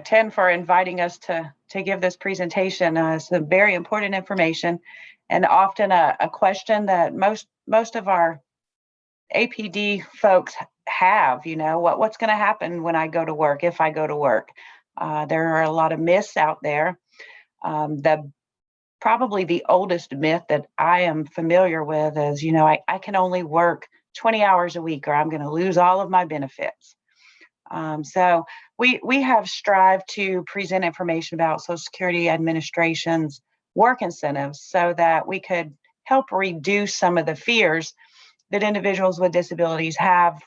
Ten for inviting us to give this presentation. It's a very important information, and often a question that most of our APD folks have. You know, what's going to happen when I go to work, if I go to work? There are a lot of myths out there. Probably the oldest myth that I am familiar with is, you know, I can only work 20 hours a week or I'm going to lose all of my benefits. So we have strived to present information about Social Security Administration's work incentives so that we could help reduce some of the fears that individuals with disabilities have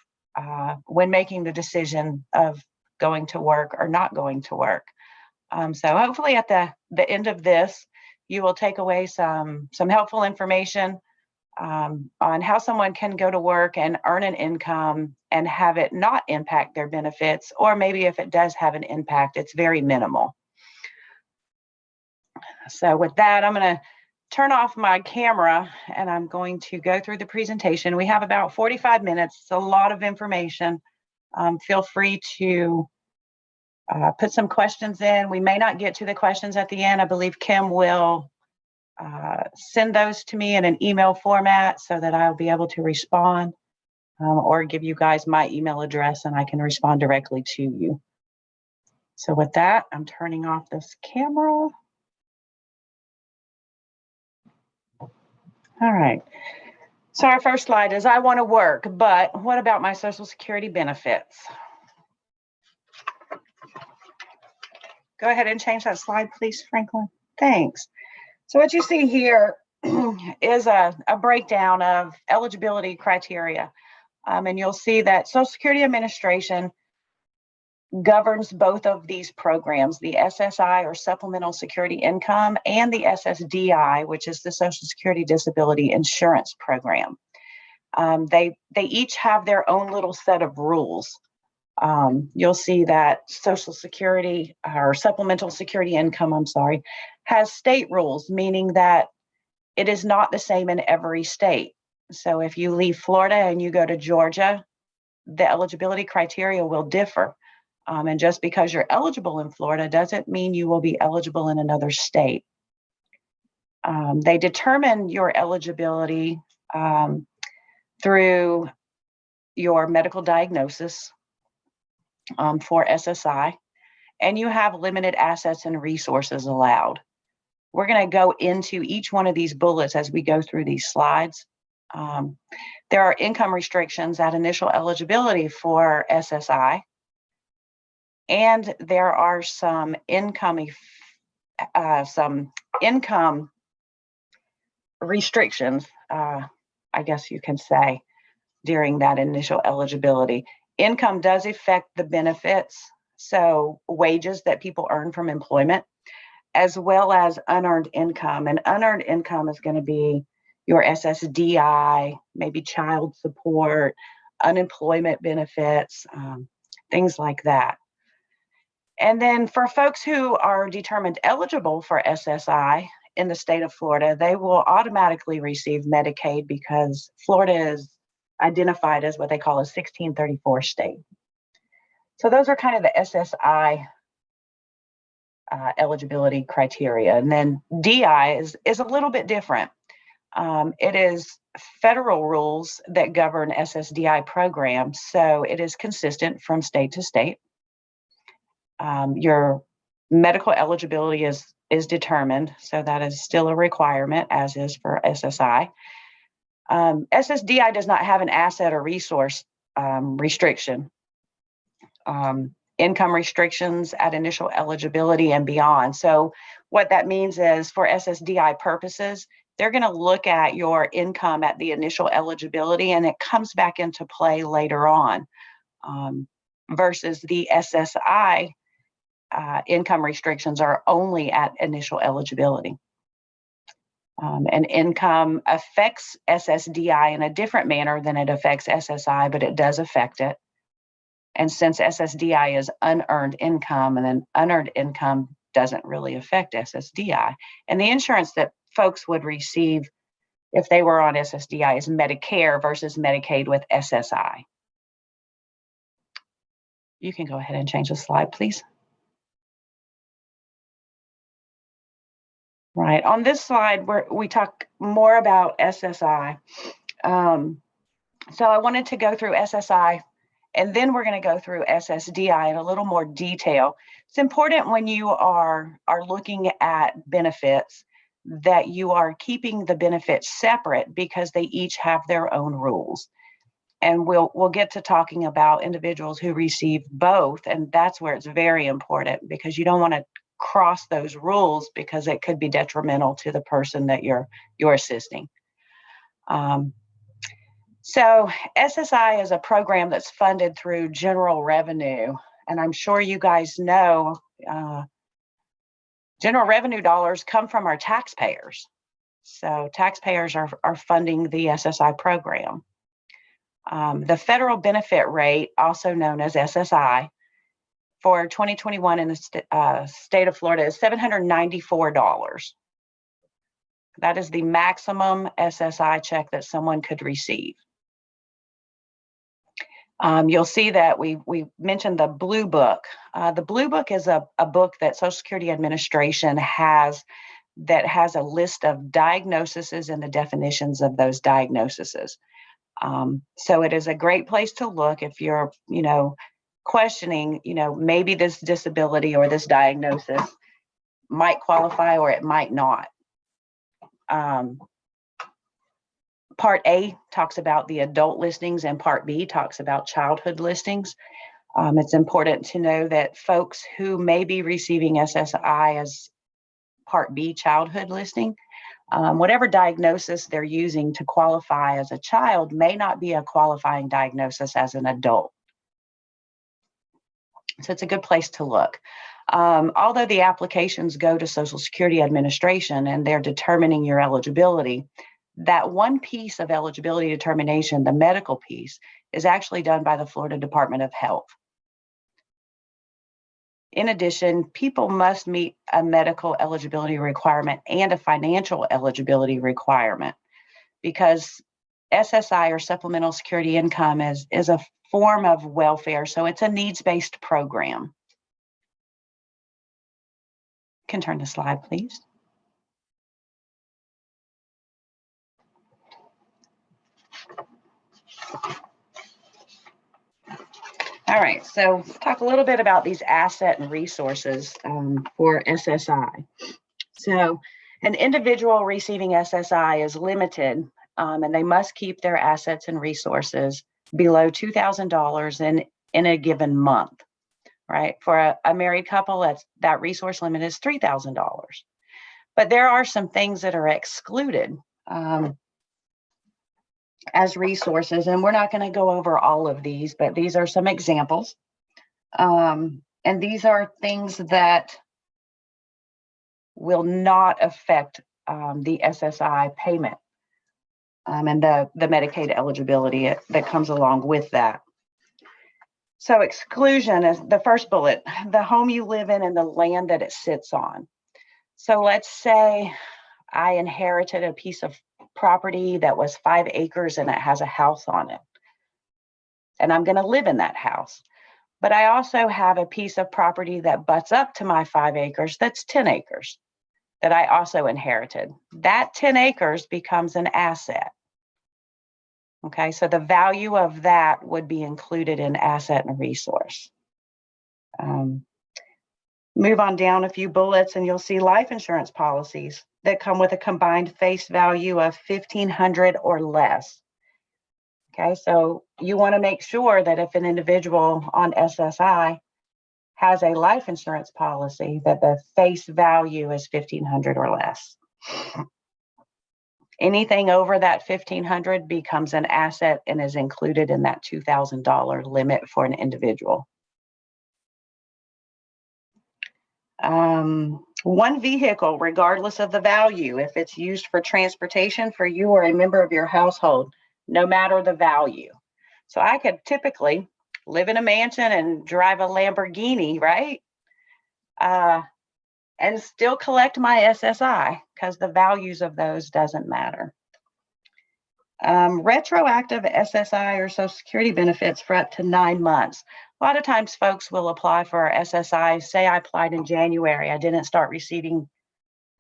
when making the decision of going to work or not going to work. So hopefully at the end of this, you will take away some helpful information on how someone can go to work and earn an income and have it not impact their benefits, or maybe if it does have an impact, it's very minimal. So with that, I'm going to turn off my camera and I'm going to go through the presentation. We have about 45 minutes. It's a lot of information. Feel free to put some questions in. We may not get to the questions at the end. I believe Kim will send those to me in an email format so that I'll be able to respond or give you guys my email address and I can respond directly to you. So with that, I'm turning off this camera. All right. So our first slide is I want to work, but what about my Social Security benefits? Go ahead and change that slide, please, Franklin. Thanks. So what you see here is a breakdown of eligibility criteria. And you'll see that Social Security Administration governs both of these programs, the SSI or Supplemental Security Income and the SSDI, which is the Social Security Disability Insurance Program. They each have their own little set of rules. You'll see that Social Security or Supplemental Security Income, has state rules, meaning that it is not the same in every state. So if you leave Florida and you go to Georgia, the eligibility criteria will differ. And just because you're eligible in Florida doesn't mean you will be eligible in another state. They determine your eligibility through your medical diagnosis for SSI, and you have limited assets and resources allowed. We're going to go into each one of these bullets as we go through these slides. There are income restrictions at initial eligibility for SSI, and there are some income restrictions, I guess you can say, during that initial eligibility. Income does affect the benefits, so wages that people earn from employment, as well as unearned income. And unearned income is going to be your SSDI, maybe child support, unemployment benefits, things like that. And then for folks who are determined eligible for SSI in the state of Florida, they will automatically receive Medicaid because Florida is identified as what they call a 1634 state. So those are kind of the SSI eligibility criteria. And then DI is a little bit different. It is federal rules that govern SSDI programs, so it is consistent from state to state. Your medical eligibility is determined, so that is still a requirement, as is for SSI. SSDI does not have an asset or resource restriction. Income restrictions at initial eligibility and beyond. So what that means is for SSDI purposes, they're going to look at your income at the initial eligibility and it comes back into play later on, versus the SSI income restrictions are only at initial eligibility. And income affects SSDI in a different manner than it affects SSI, but it does affect it. And since SSDI is unearned income, and then unearned income doesn't really affect SSDI. And the insurance that folks would receive if they were on SSDI is Medicare versus Medicaid with SSI. You can go ahead and change the slide, please. Right. On this slide, we talk more about SSI. So I wanted to go through SSI, and then we're going to go through SSDI in a little more detail. It's important when you are looking at benefits that you are keeping the benefits separate because they each have their own rules. And we'll get to talking about individuals who receive both, and that's where it's very important because you don't want to cross those rules because it could be detrimental to the person that you're assisting. So SSI is a program that's funded through general revenue, and I'm sure you guys know general revenue dollars come from our taxpayers. So taxpayers are funding the SSI program. The federal benefit rate, also known as SSI, for 2021 in the state of Florida is $794. That is the maximum SSI check that someone could receive. You'll see that we mentioned the Blue Book. The Blue Book is a book that Social Security Administration has that has a list of diagnoses and the definitions of those diagnoses. So it is a great place to look if you're, questioning, maybe this disability or this diagnosis might qualify or it might not. Part A talks about the adult listings and Part B talks about childhood listings. It's important to know that folks who may be receiving SSI as Part B childhood listing, whatever diagnosis they're using to qualify as a child may not be a qualifying diagnosis as an adult. So it's a good place to look. Although the applications go to Social Security Administration and they're determining your eligibility, that one piece of eligibility determination, the medical piece, is actually done by the Florida Department of Health. In addition, people must meet a medical eligibility requirement and a financial eligibility requirement because SSI or supplemental security income is a form of welfare, so it's a needs-based program. You can turn the slide, please. All right, so talk a little bit about these asset and resources for SSI. So an individual receiving SSI is limited and they must keep their assets and resources below $2,000 in a given month, right? For a married couple, that resource limit is $3,000. But there are some things that are excluded as resources, and we're not going to go over all of these, but these are some examples. And these are things that will not affect the SSI payment and the Medicaid eligibility that comes along with that. So exclusion is the first bullet, the home you live in and the land that it sits on. So let's say I inherited a piece of property that was 5 acres and it has a house on it. And I'm going to live in that house. But I also have a piece of property that butts up to my 5 acres that's 10 acres that I also inherited. That 10 acres becomes an asset. Okay, so the value of that would be included in asset and resource. Move on down a few bullets and you'll see life insurance policies that come with a combined face value of $1,500 or less. Okay, so you want to make sure that if an individual on SSI has a life insurance policy, that the face value is $1,500 or less. Anything over that $1,500 becomes an asset and is included in that $2,000 limit for an individual. One vehicle, regardless of the value, if it's used for transportation for you or a member of your household, no matter the value. So I could typically live in a mansion and drive a Lamborghini, right? And still collect my SSI because the values of those doesn't matter. Retroactive SSI or Social Security benefits for up to 9 months. A lot of times folks will apply for SSI, say I applied in January, I didn't start receiving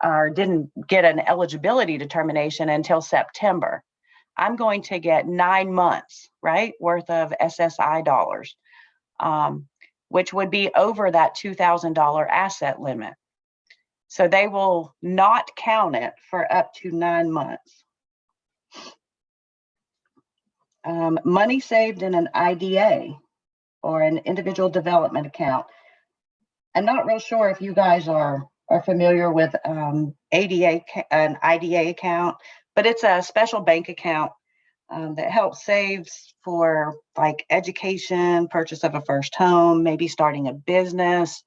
or didn't get an eligibility determination until September, I'm going to get 9 months, right, worth of SSI dollars, which would be over that $2,000 asset limit. So they will not count it for up to 9 months. Money saved in an IDA or an individual development account. I'm not real sure if you guys are familiar with an IDA account, but it's a special bank account that helps saves for like education, purchase of a first home, maybe starting a business.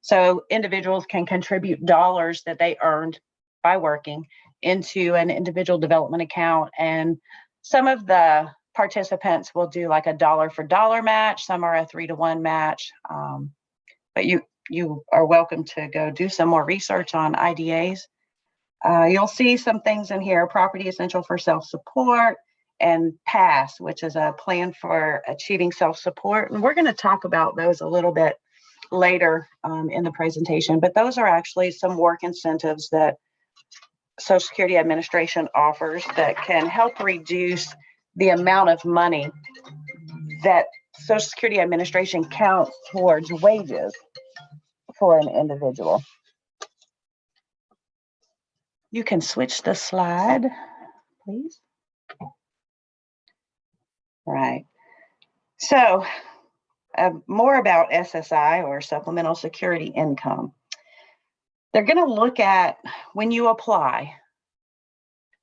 So individuals can contribute dollars that they earned by working into an individual development account, and some of the participants will do like a dollar for dollar match. Some are a 3-to-1 match, but you are welcome to go do some more research on IDAs. You'll see some things in here: property essential for self-support, and PASS, which is a plan for achieving self-support. And we're going to talk about those a little bit later in the presentation, but those are actually some work incentives that Social Security Administration offers that can help reduce the amount of money that Social Security Administration counts towards wages for an individual. You can switch the slide, please. Right. So more about SSI, or supplemental security income. They're going to look at, when you apply,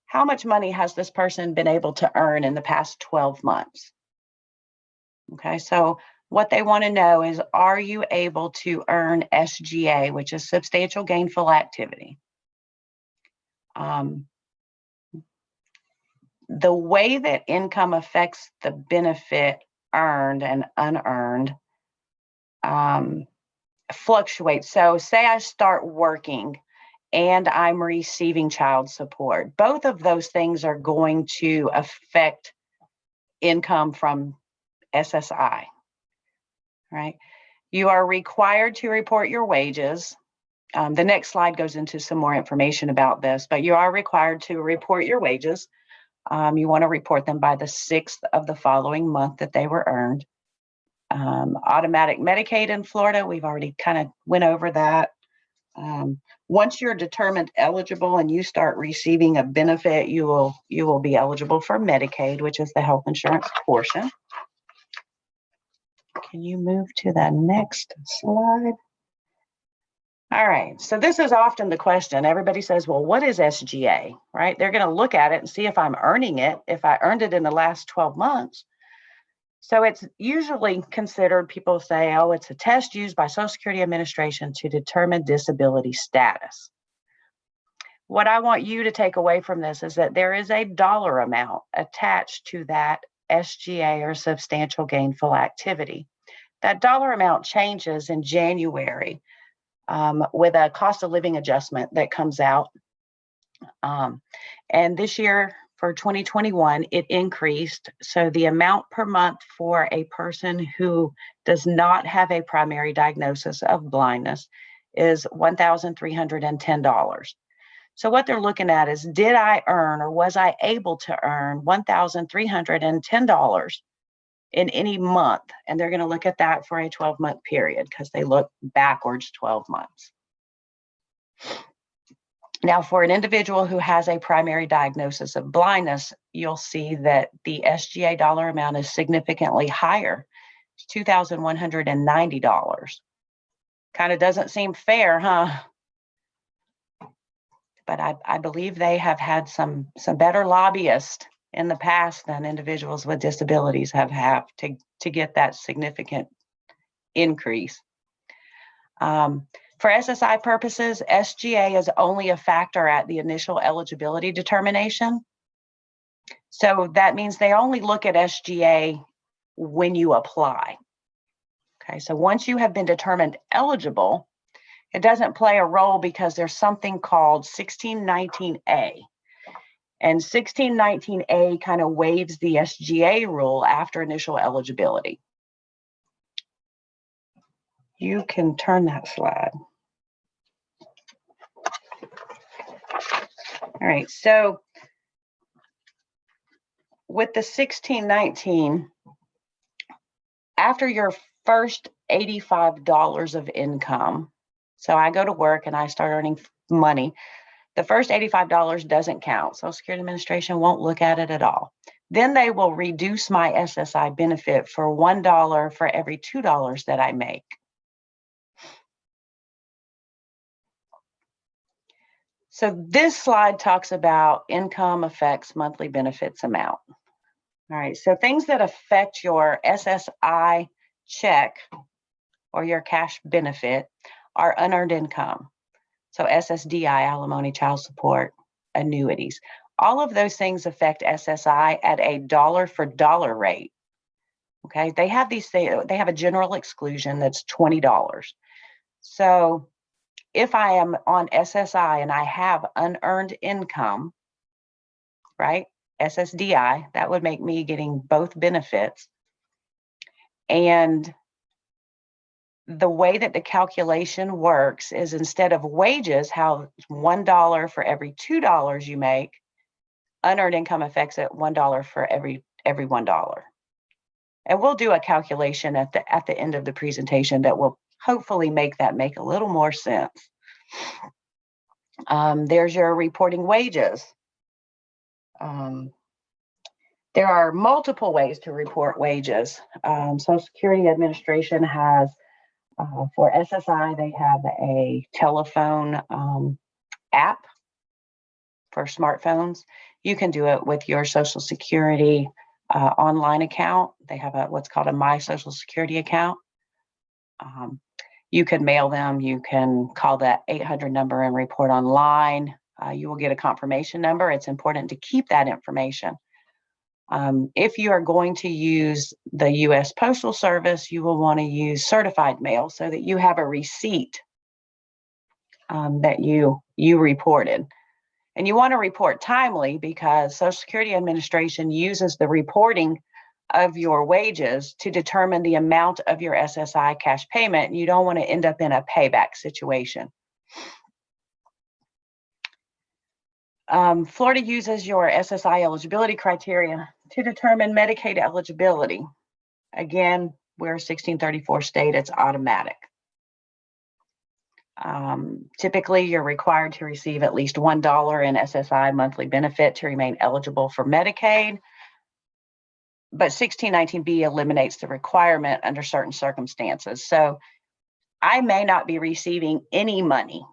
how much money has this person been able to earn in the past 12 months? Okay, so what they want to know is, are you able to earn SGA, which is substantial gainful activity? The way that income affects the benefit earned and unearned fluctuates. So say I start working and I'm receiving child support. Both of those things are going to affect income from SSI, right? You are required to report your wages. The next slide goes into some more information about this, but you are required to report your wages. You want to report them by the 6th of the following month that they were earned. Automatic Medicaid in Florida, we've already kind of went over that. Once you're determined eligible and you start receiving a benefit, you will be eligible for Medicaid, which is the health insurance portion. Can you move to the next slide? All right, so this is often the question. Everybody says, well, what is SGA, right? They're going to look at it and see if I'm earning it, if I earned it in the last 12 months. So it's usually considered, people say, oh, it's a test used by Social Security Administration to determine disability status. What I want you to take away from this is that there is a dollar amount attached to that SGA, or substantial gainful activity. That dollar amount changes in January with a cost of living adjustment that comes out. And this year, for 2021, it increased. So the amount per month for a person who does not have a primary diagnosis of blindness is $1,310. So what they're looking at is, did I earn, or was I able to earn $1,310 in any month? And they're going to look at that for a 12-month period, because they look backwards 12 months. Now, for an individual who has a primary diagnosis of blindness, you'll see that the SGA dollar amount is significantly higher. It's $2,190. Kind of doesn't seem fair, huh? But I believe they have had some better lobbyists in the past than individuals with disabilities have to get that significant increase. For SSI purposes, SGA is only a factor at the initial eligibility determination. So that means they only look at SGA when you apply. Okay, so once you have been determined eligible, it doesn't play a role, because there's something called 1619A. And 1619A kind of waives the SGA rule after initial eligibility. You can turn that slide. All right, so with the 1619, after your first $85 of income, so I go to work and I start earning money, the first $85 doesn't count. Social Security Administration won't look at it at all. Then they will reduce my SSI benefit for $1 for every $2 that I make. So this slide talks about income affects monthly benefits amount. All right, so things that affect your SSI check or your cash benefit are unearned income. So SSDI, alimony, child support, annuities. All of those things affect SSI at a dollar for dollar rate. Okay, they have a general exclusion that's $20. So if I am on SSI and I have unearned income, right, SSDI, that would make me getting both benefits. And the way that the calculation works is instead of wages, how $1 for every $2 you make, unearned income affects it $1 for every $1. And we'll do a calculation at the end of the presentation that will hopefully make that make a little more sense. There's your reporting wages. There are multiple ways to report wages. Social Security Administration has, for SSI, they have a telephone app for smartphones. You can do it with your Social Security online account. They have what's called a My Social Security account. You can mail them. You can call that 800 number and report online. You will get a confirmation number. It's important to keep that information. If you are going to use the U.S. Postal Service, you will want to use certified mail so that you have a receipt that you reported. And you want to report timely because Social Security Administration uses the reporting of your wages to determine the amount of your SSI cash payment. You don't want to end up in a payback situation. Florida uses your SSI eligibility criteria to determine Medicaid eligibility. Again, we're a 1634 state, it's automatic. Typically, you're required to receive at least $1 in SSI monthly benefit to remain eligible for Medicaid. But 1619B eliminates the requirement under certain circumstances. So I may not be receiving any money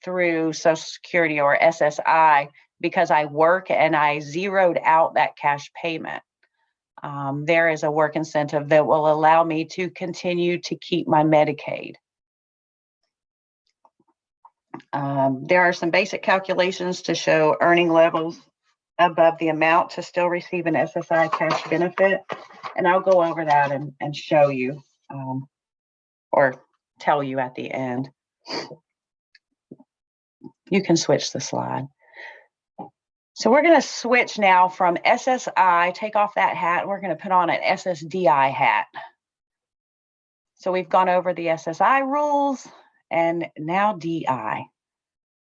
through Social Security or SSI because I work and I zeroed out that cash payment. There is a work incentive that will allow me to continue to keep my Medicaid. There are some basic calculations to show earning levels above the amount to still receive an SSI cash benefit. And I'll go over that and show you or tell you at the end. You can switch the slide. So we're going to switch now from SSI, take off that hat, we're going to put on an SSDI hat. So we've gone over the SSI rules and now DI,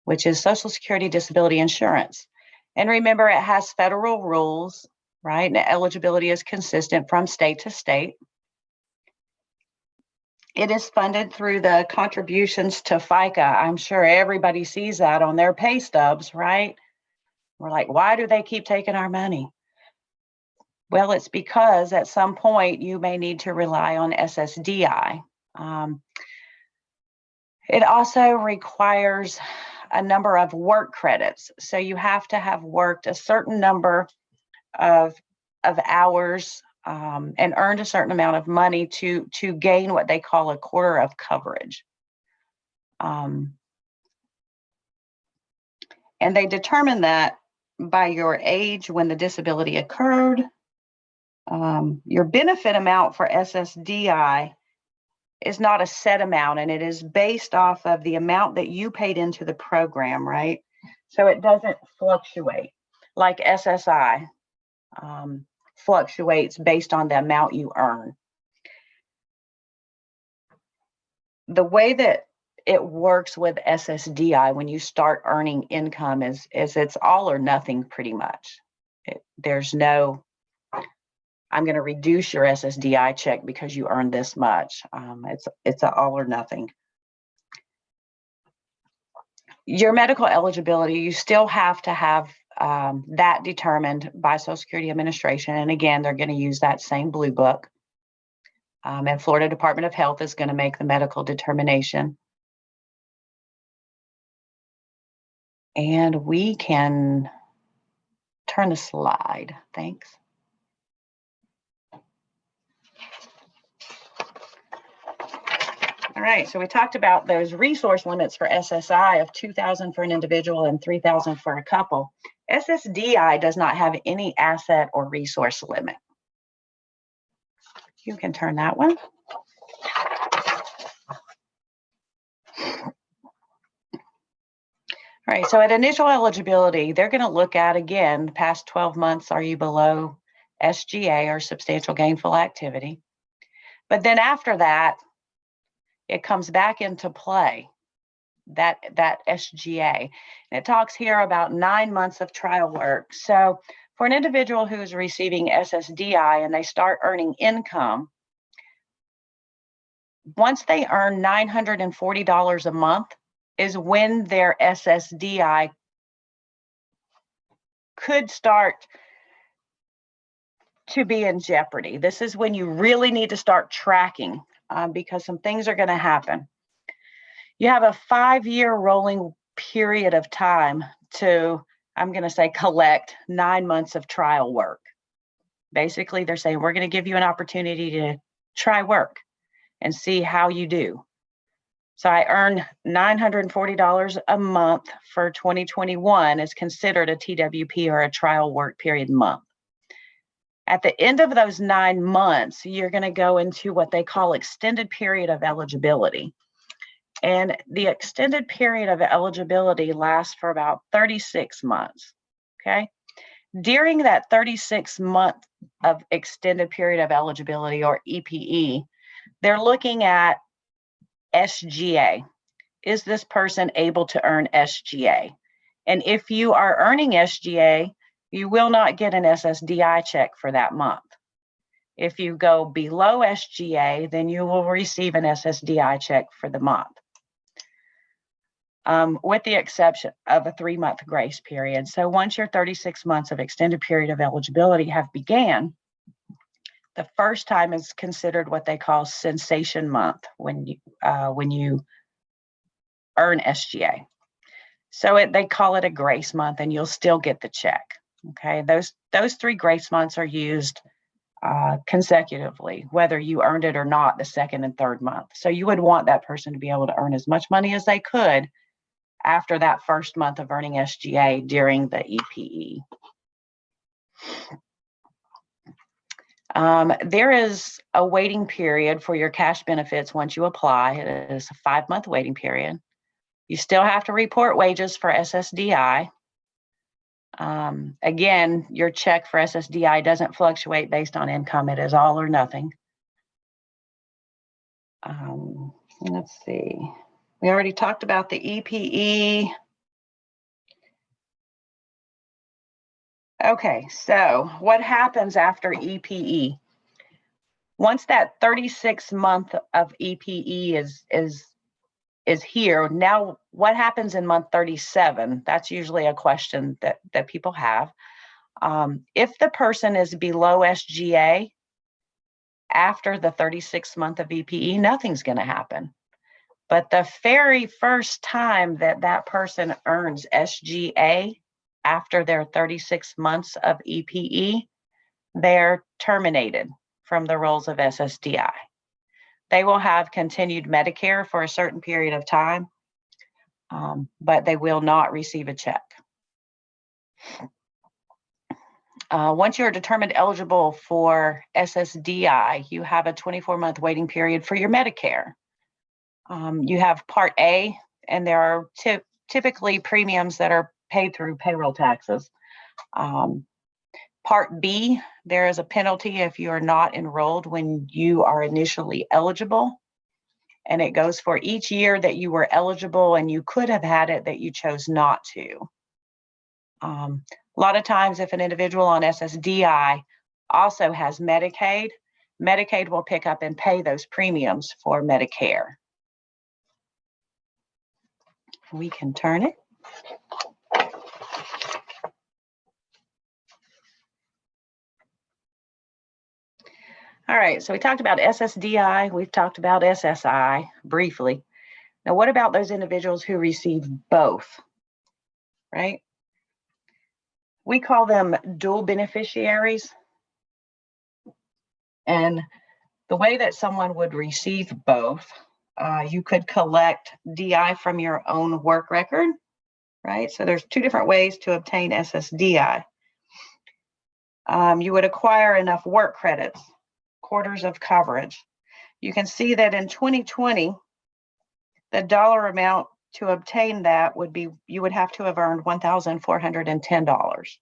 which is Social Security Disability Insurance. And remember, it has federal rules, right? And eligibility is consistent from state to state. It is funded through the contributions to FICA. I'm sure everybody sees that on their pay stubs, right? We're like, why do they keep taking our money? Well, it's because at some point you may need to rely on SSDI. It also requires a number of work credits. So you have to have worked a certain number of hours and earned a certain amount of money to gain what they call a quarter of coverage. And they determine that by your age when the disability occurred. Your benefit amount for SSDI is not a set amount, and it is based off of the amount that you paid into the program, right? So it doesn't fluctuate like SSI fluctuates based on the amount you earn. The way that it works with SSDI when you start earning income is it's all or nothing pretty much. There's no, I'm going to reduce your SSDI check because you earned this much. It's a all or nothing. Your medical eligibility, you still have to have that determined by Social Security Administration. And again, they're going to use that same blue book. And Florida Department of Health is going to make the medical determination. And we can turn the slide. Thanks. All right, so we talked about those resource limits for SSI of $2,000 for an individual and $3,000 for a couple. SSDI does not have any asset or resource limit. You can turn that one. All right, so at initial eligibility, they're going to look at, again, the past 12 months, are you below SGA or substantial gainful activity? But then after that, it comes back into play, that SGA. And it talks here about 9 months of trial work. So for an individual who is receiving SSDI and they start earning income, once they earn $940 a month is when their SSDI could start to be in jeopardy. This is when you really need to start tracking because some things are going to happen. You have a 5-year rolling period of time to, I'm going to say, collect 9 months of trial work. Basically, they're saying, we're going to give you an opportunity to try work and see how you do. So I earned $940 a month for 2021 is considered a TWP or a trial work period month. At the end of those 9 months, you're going to go into what they call extended period of eligibility. And the extended period of eligibility lasts for about 36 months, okay? During that 36-month of extended period of eligibility, or EPE, they're looking at SGA. Is this person able to earn SGA? And if you are earning SGA, you will not get an SSDI check for that month. If you go below SGA, then you will receive an SSDI check for the month. With the exception of a 3-month grace period. So once your 36 months of extended period of eligibility have began, the first time is considered what they call cessation month when you earn SGA. So they call it a grace month, and you'll still get the check. Okay, those 3 grace months are used consecutively, whether you earned it or not, the 2nd and 3rd month. So you would want that person to be able to earn as much money as they could after that 1st month of earning SGA during the EPE. There is a waiting period for your cash benefits once you apply. It is a 5-month waiting period. You still have to report wages for SSDI. Again, your check for SSDI doesn't fluctuate based on income. It is all or nothing. Let's see. We already talked about the EPE. Okay, so what happens after EPE? Once that 36-month of EPE is here, now what happens in month 37? That's usually a question that people have. If the person is below SGA after the 36th month of EPE, nothing's going to happen. But the very first time that person earns SGA after their 36 months of EPE, they're terminated from the rolls of SSDI. They will have continued Medicare for a certain period of time, but they will not receive a check. Once you're determined eligible for SSDI, you have a 24-month waiting period for your Medicare. You have Part A, and there are typically premiums that are paid through payroll taxes. Part B, there is a penalty if you are not enrolled when you are initially eligible. and it goes for each year that you were eligible and you could have had it that you chose not to. A lot of times if an individual on SSDI also has Medicaid, Medicaid will pick up and pay those premiums for Medicare. We can turn it. All right, so we talked about SSDI, we've talked about SSI briefly. Now, what about those individuals who receive both, right? We call them dual beneficiaries. And the way that someone would receive both, you could collect DI from your own work record, right? So there's two different ways to obtain SSDI. You would acquire enough work credits, quarters of coverage. You can see that in 2020, the dollar amount to obtain that would be, you would have to have earned $1,410,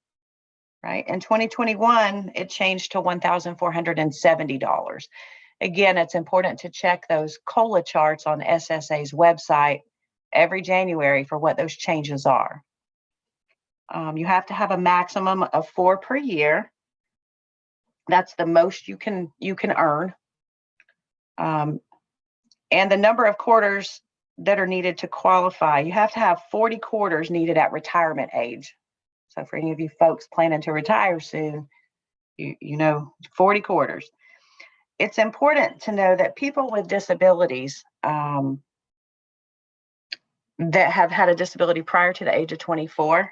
right? In 2021, it changed to $1,470. Again, it's important to check those COLA charts on SSA's website every January for what those changes are. You have to have a maximum of 4 per year. That's the most you can earn. And the number of quarters that are needed to qualify, you have to have 40 quarters needed at retirement age. So for any of you folks planning to retire soon, you know, 40 quarters. It's important to know that people with disabilities that have had a disability prior to the age of 24,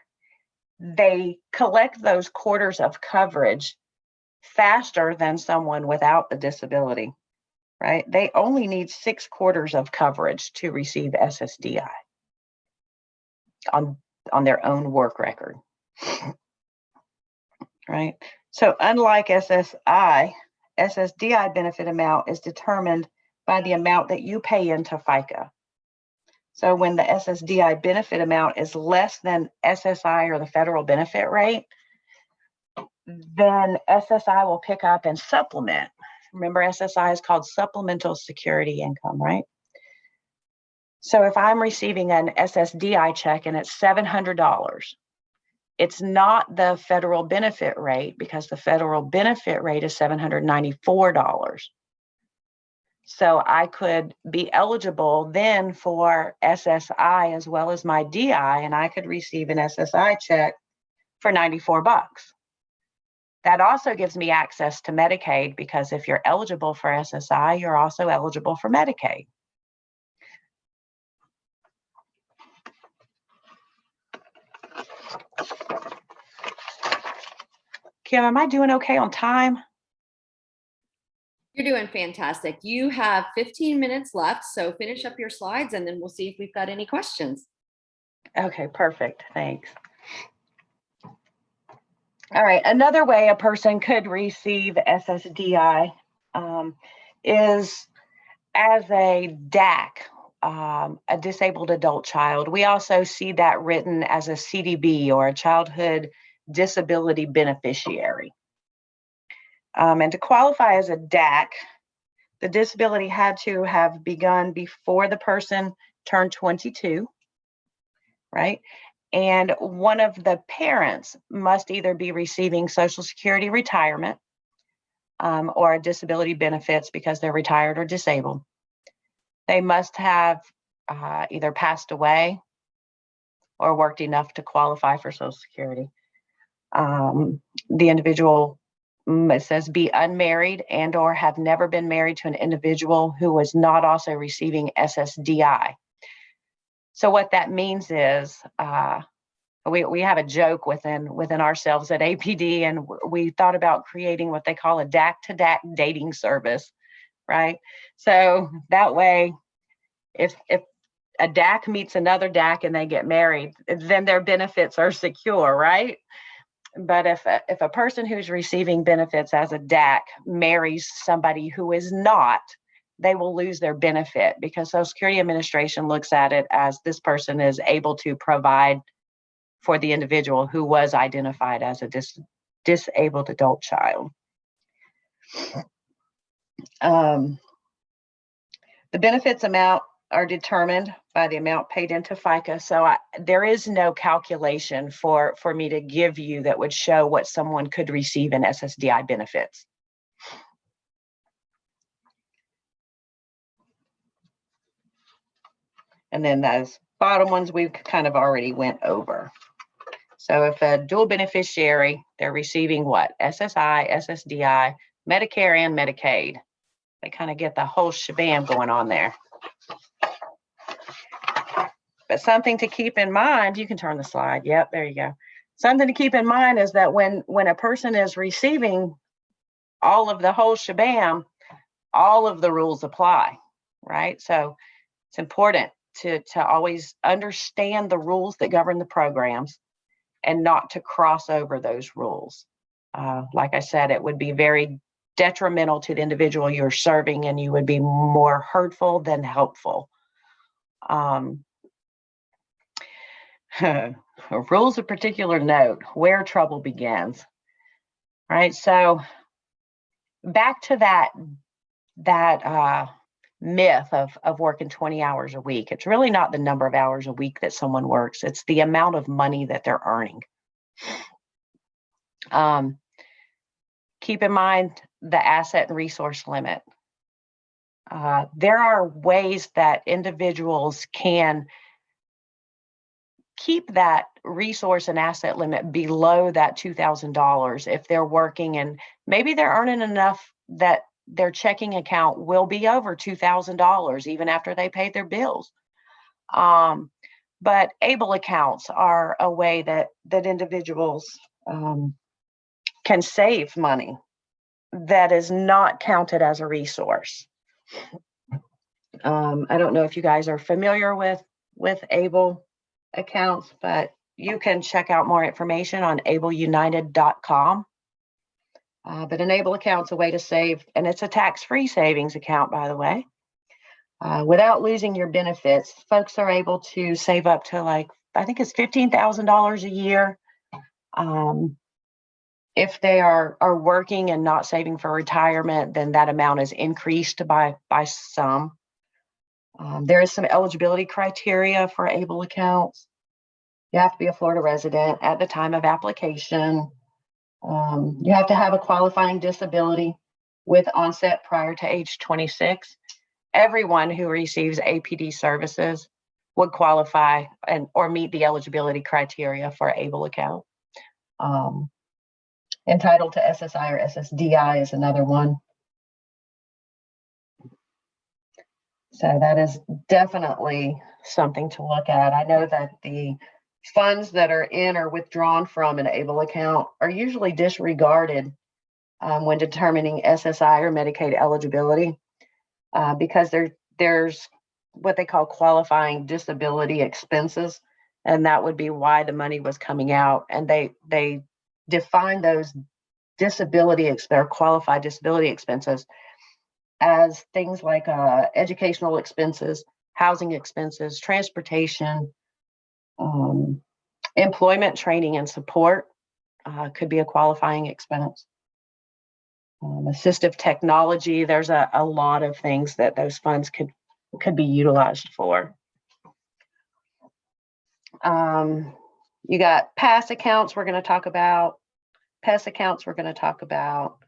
they collect those quarters of coverage faster than someone without the disability, right? They only need 6 quarters of coverage to receive SSDI on their own work record, right? So unlike SSI, SSDI benefit amount is determined by the amount that you pay into FICA. So when the SSDI benefit amount is less than SSI or the federal benefit rate, then SSI will pick up and supplement. Remember, SSI is called supplemental security income, right? So if I'm receiving an SSDI check and it's $700, it's not the federal benefit rate because the federal benefit rate is $794. So I could be eligible then for SSI as well as my DI, and I could receive an SSI check for $94. That also gives me access to Medicaid because if you're eligible for SSI, you're also eligible for Medicaid. Kim, am I doing okay on time? You're doing fantastic. You have 15 minutes left, so finish up your slides and then we'll see if we've got any questions. Okay, perfect. Thanks. All right, another way a person could receive SSDI is as a DAC, a disabled adult child. We also see that written as a CDB or a childhood disability beneficiary. And to qualify as a DAC, the disability had to have begun before the person turned 22, right? And one of the parents must either be receiving Social Security retirement or disability benefits because they're retired or disabled. They must have either passed away or worked enough to qualify for Social Security. The individual, it says, be unmarried and or have never been married to an individual who was not also receiving SSDI. So what that means is we have a joke within ourselves at APD, and we thought about creating what they call a DAC to DAC dating service, right? So that way, if a DAC meets another DAC and they get married, then their benefits are secure, right? But if a person who's receiving benefits as a DAC marries somebody who is not, they will lose their benefit because Social Security Administration looks at it as this person is able to provide for the individual who was identified as a disabled adult child. The benefits amount are determined by the amount paid into FICA. So there is no calculation for me to give you that would show what someone could receive in SSDI benefits. And then those bottom ones we've kind of already went over. So if a dual beneficiary, they're receiving what? SSI, SSDI, Medicare, and Medicaid. They kind of get the whole shebang going on there. But something to keep in mind, you can turn the slide. Yep, there you go. Something to keep in mind is that when a person is receiving all of the whole shebang, all of the rules apply, right? So it's important to always understand the rules that govern the programs and not to cross over those rules. Like I said, it would be very detrimental to the individual you're serving, and you would be more hurtful than helpful. Rules of particular note, where trouble begins. Right, so back to that myth of working 20 hours a week. It's really not the number of hours a week that someone works. It's the amount of money that they're earning. Keep in mind the asset and resource limit. There are ways that individuals can keep that resource and asset limit below that $2,000 if they're working, and maybe they're earning enough that their checking account will be over $2,000 even after they pay their bills. But ABLE accounts are a way that individuals can save money that is not counted as a resource. I don't know if you guys are familiar with ABLE accounts, but you can check out more information on ableunited.com. But an ABLE account's a way to save, and it's a tax-free savings account, by the way. Without losing your benefits, folks are able to save up to, like, I think it's $15,000 a year. If they are working and not saving for retirement, then that amount is increased by some. There is some eligibility criteria for ABLE accounts. You have to be a Florida resident at the time of application. You have to have a qualifying disability with onset prior to age 26. Everyone who receives APD services would qualify or meet the eligibility criteria for ABLE account. Entitled to SSI or SSDI is another one. So that is definitely something to look at. I know that the funds that are in or withdrawn from an ABLE account are usually disregarded when determining SSI or Medicaid eligibility because there's what they call qualifying disability expenses, and that would be why the money was coming out. And they define those qualified disability expenses as things like educational expenses, housing expenses, transportation, employment training and support could be a qualifying expense. Assistive technology, there's a lot of things that those funds could be utilized for. You got PASS accounts we're going to talk about, PES accounts we're going to talk about,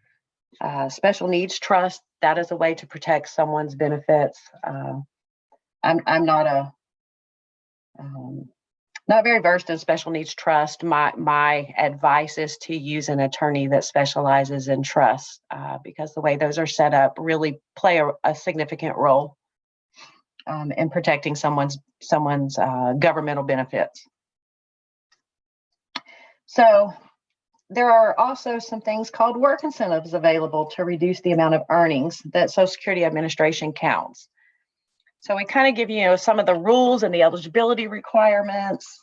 special needs trust, that is a way to protect someone's benefits. I'm not very versed in special needs trust. My advice is to use an attorney that specializes in trust because the way those are set up really play a significant role in protecting someone's governmental benefits. So there are also some things called work incentives available to reduce the amount of earnings that Social Security Administration counts. So we kind of give you some of the rules and the eligibility requirements.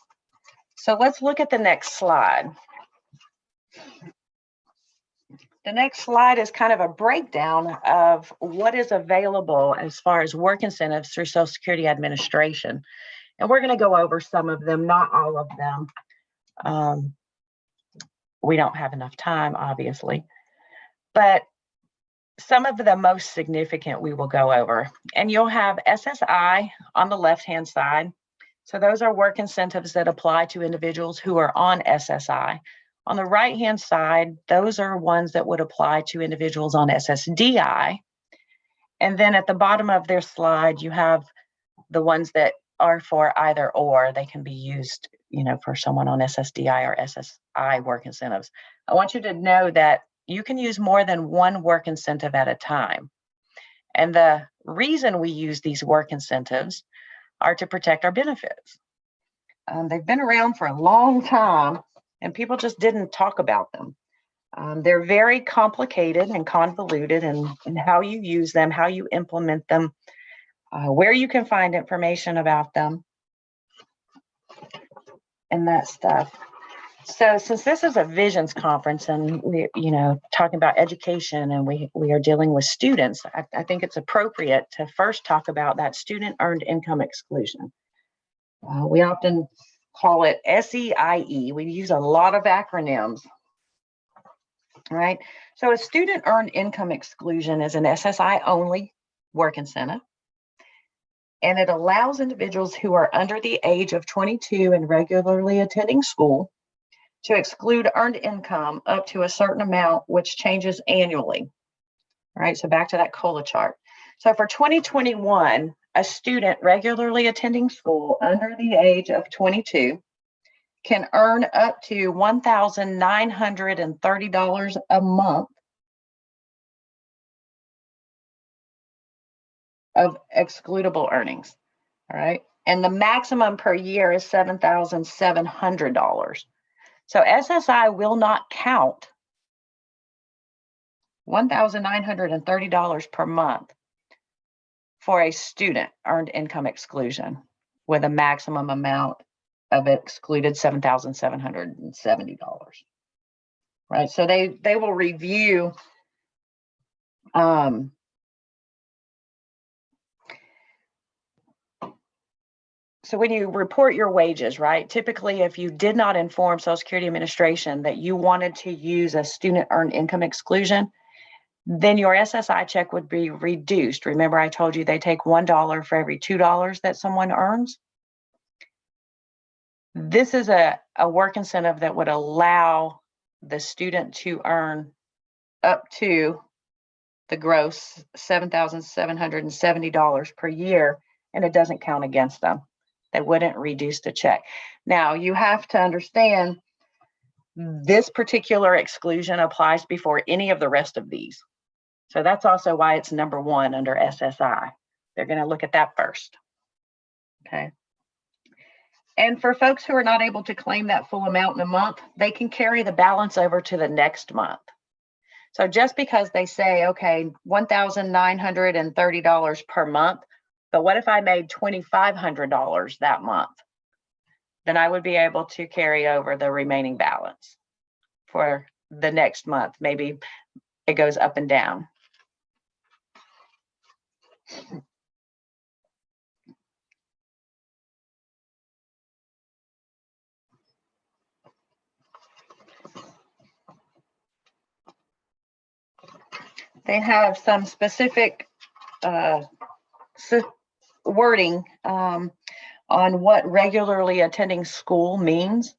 So let's look at the next slide. The next slide is kind of a breakdown of what is available as far as work incentives through Social Security Administration. And we're going to go over some of them, not all of them. We don't have enough time, obviously. But some of the most significant we will go over. And you'll have SSI on the left-hand side. So those are work incentives that apply to individuals who are on SSI. On the right-hand side, those are ones that would apply to individuals on SSDI. And then at the bottom of their slide, you have the ones that are for either or. They can be used, for someone on SSDI or SSI work incentives. I want you to know that you can use more than one work incentive at a time. And the reason we use these work incentives are to protect our benefits. They've been around for a long time, and people just didn't talk about them. They're very complicated and convoluted in how you use them, how you implement them, where you can find information about them, and that stuff. So since this is a visions conference and we, talking about education and we are dealing with students, I think it's appropriate to first talk about that student earned income exclusion. We often call it SEIE. We use a lot of acronyms, right? So a student earned income exclusion is an SSI only work incentive. And it allows individuals who are under the age of 22 and regularly attending school to exclude earned income up to a certain amount, which changes annually. Right, so back to that COLA chart. So for 2021, a student regularly attending school under the age of 22 can earn up to $1,930 a month of excludable earnings. All right, and the maximum per year is $7,700. So SSI will not count $1,930 per month for a student earned income exclusion with a maximum amount of excluded $7,770. Right, so they will review so when you report your wages, right, typically if you did not inform Social Security Administration that you wanted to use a student earned income exclusion, then your SSI check would be reduced. Remember, I told you they take $1 for every $2 that someone earns. This is a work incentive that would allow the student to earn up to the gross $7,770 per year, and it doesn't count against them. They wouldn't reduce the check. Now, you have to understand this particular exclusion applies before any of the rest of these. So that's also why it's number one under SSI. They're going to look at that first. Okay. And for folks who are not able to claim that full amount in a month, they can carry the balance over to the next month. So just because they say, okay, $1,930 per month, but what if I made $2,500 that month? Then I would be able to carry over the remaining balance for the next month. Maybe it goes up and down. They have some specific wording on what regularly attending school means.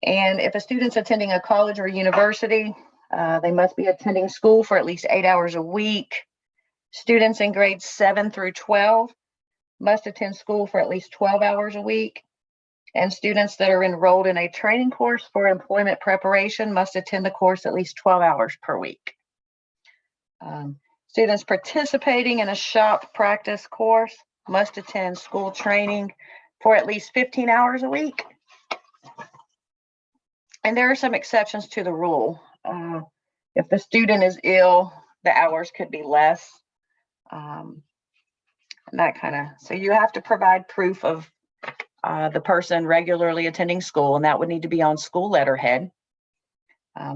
And if a student's attending a college or university, they must be attending school for at least 8 hours a week. Students in grades 7 through 12 must attend school for at least 12 hours a week. And students that are enrolled in a training course for employment preparation must attend the course at least 12 hours per week. Students participating in a shop practice course must attend school training for at least 15 hours a week. And there are some exceptions to the rule. If the student is ill, the hours could be less. That kind of, so you have to provide proof of the person regularly attending school, and that would need to be on school letterhead.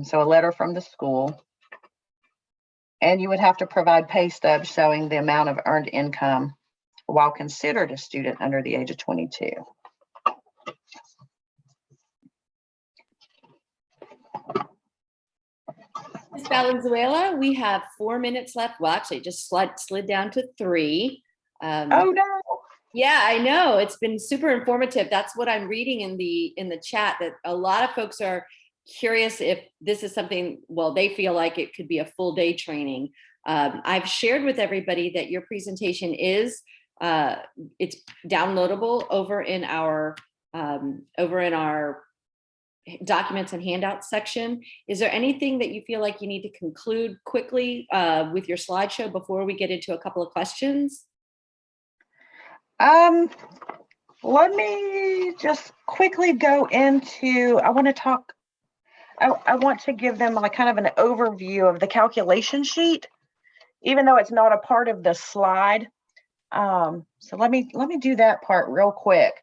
So a letter from the school. And you would have to provide pay stubs showing the amount of earned income while considered a student under the age of 22. Ms. Valenzuela, we have 4 minutes left. Well, actually, it just slid down to 3. Oh, no. Yeah, I know. It's been super informative. That's what I'm reading in the chat, that a lot of folks are curious if this is something, well, they feel like it could be a full day training. I've shared with everybody that your presentation is, it's downloadable over in our documents and handouts section. Is there anything that you feel like you need to conclude quickly with your slideshow before we get into a couple of questions? Let me just quickly go into, I want to give them like kind of an overview of the calculation sheet, even though it's not a part of the slide. So let me do that part real quick.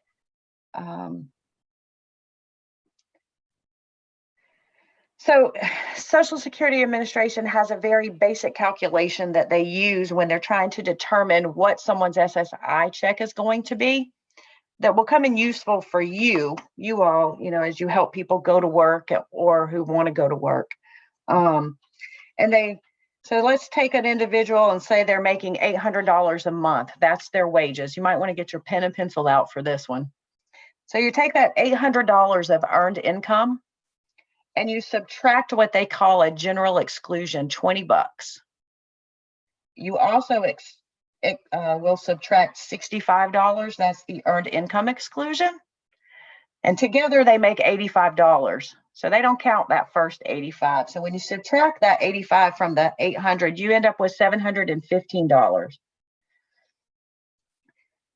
So Social Security Administration has a very basic calculation that they use when they're trying to determine what someone's SSI check is going to be, that will come in useful for you all, as you help people go to work or who want to go to work. So let's take an individual and say they're making $800 a month. That's their wages. You might want to get your pen and pencil out for this one. So you take that $800 of earned income and you subtract what they call a general exclusion, $20. You also will subtract $65. That's the earned income exclusion. And together they make $85. So they don't count that first 85. So when you subtract that 85 from the 800, you end up with $715.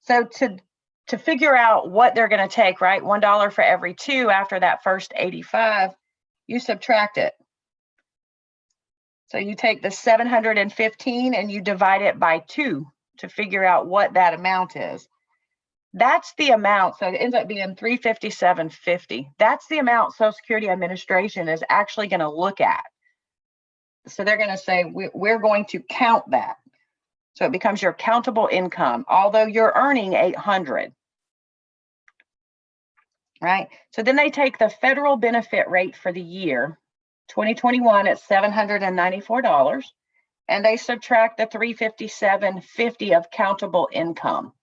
So to figure out what they're going to take, right? $1 for every 2 after that first 85, you subtract it. So you take the 715 and you divide it by 2 to figure out what that amount is. That's the amount. So it ends up being $357.50. That's the amount Social Security Administration is actually going to look at. So they're going to say, we're going to count that. So it becomes your countable income, although you're earning $800. Right? So then they take the federal benefit rate for the year, 2021 at $794, and they subtract the $357.50 of countable income.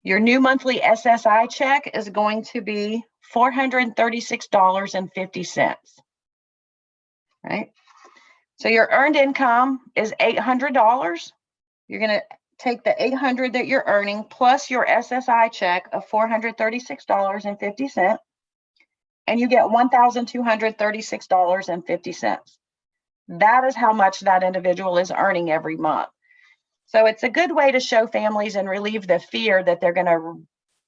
Your new monthly SSI check is going to be $436.50. Right? So your earned income is $800. You're going to take the $800 that you're earning plus your SSI check of $436.50, and you get $1,236.50. That is how much that individual is earning every month. So it's a good way to show families and relieve the fear that they're going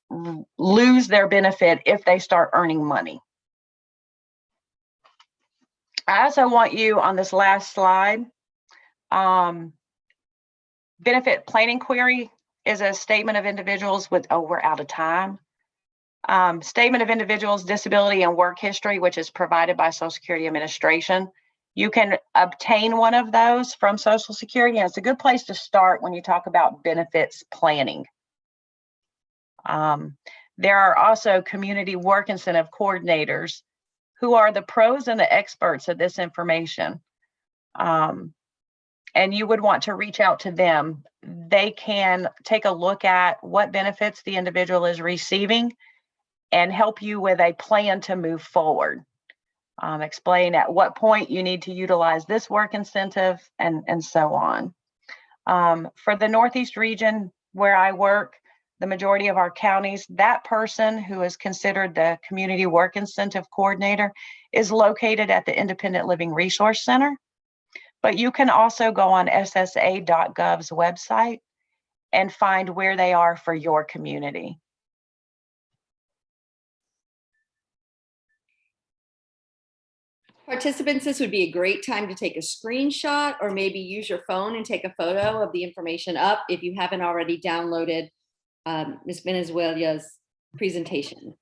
to lose their benefit if they start earning money. I also want you on this last slide. Benefit planning query is a statement of individuals with, we're out of time. Statement of individuals, disability and work history, which is provided by Social Security Administration. You can obtain one of those from Social Security, and it's a good place to start when you talk about benefits planning. There are also community work incentive coordinators who are the pros and the experts of this information. And you would want to reach out to them. They can take a look at what benefits the individual is receiving and help you with a plan to move forward. Explain at what point you need to utilize this work incentive and so on. For the Northeast region where I work, the majority of our counties, that person who is considered the community work incentive coordinator is located at the Independent Living Resource Center. But you can also go on SSA.gov's website and find where they are for your community. Participants, this would be a great time to take a screenshot or maybe use your phone and take a photo of the information up if you haven't already downloaded Ms. Venezuela's presentation.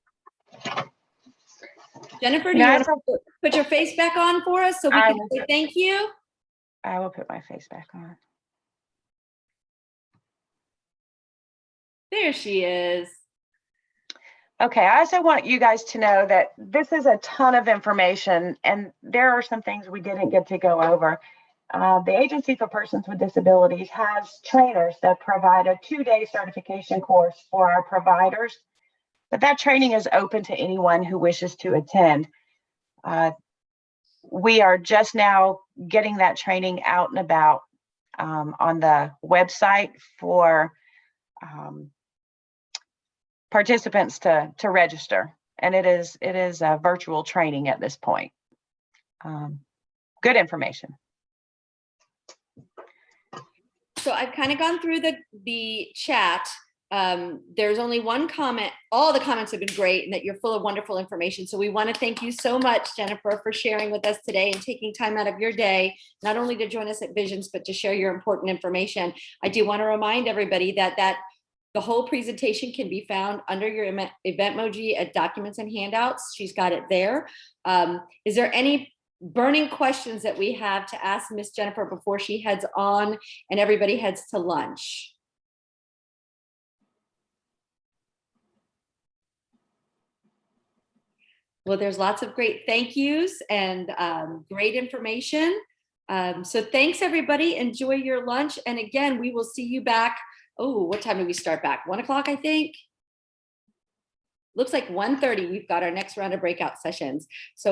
Jennifer, do you want to put your face back on for us so we can say thank you? I will put my face back on. There she is. Okay, I also want you guys to know that this is a ton of information, and there are some things we didn't get to go over. The Agency for Persons with Disabilities has trainers that provide a 2-day certification course for our providers, but that training is open to anyone who wishes to attend. We are just now getting that training out and about on the website for participants to register, and it is a virtual training at this point. Good information. So I've kind of gone through the chat. There's only one comment. All the comments have been great and that you're full of wonderful information. So we want to thank you so much, Jennifer, for sharing with us today and taking time out of your day, not only to join us at Visions, but to share your important information. I do want to remind everybody that the whole presentation can be found under your Eventmoji at Documents and Handouts. She's got it there. Is there any burning questions that we have to ask Miss Jennifer before she heads on and everybody heads to lunch? Well, there's lots of great thank yous and great information. So thanks, everybody. Enjoy your lunch. And again, we will see you back. Oh, what time do we start back? 1 o'clock, I think. Looks like 1:30. We've got our next round of breakout sessions. So